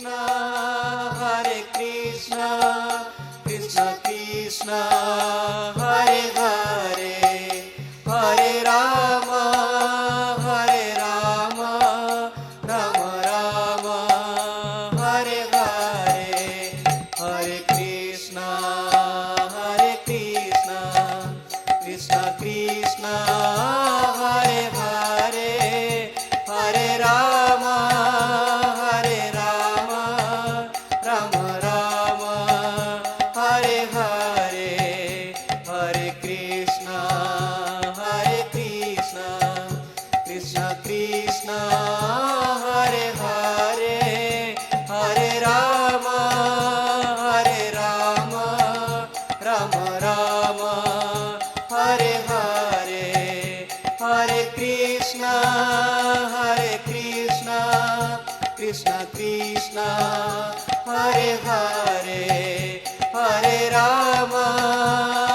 Hare Krishna, Krishna Krishna, Hare Hare, Hare Rama, Hare Rama, Rama Rama, Hare Hare, Hare Krishna, Krishna Krishna, Hare Hare, Hare Rama, Hare Rama, Rama Rama, Hare Hare, Hare Krishna, Krishna Krishna, Hare Hare, Hare Rama, Hare Rama, Rama Rama, Hare Hare, Hare Krishna, Krishna Krishna, Hare Hare, Hare Rama.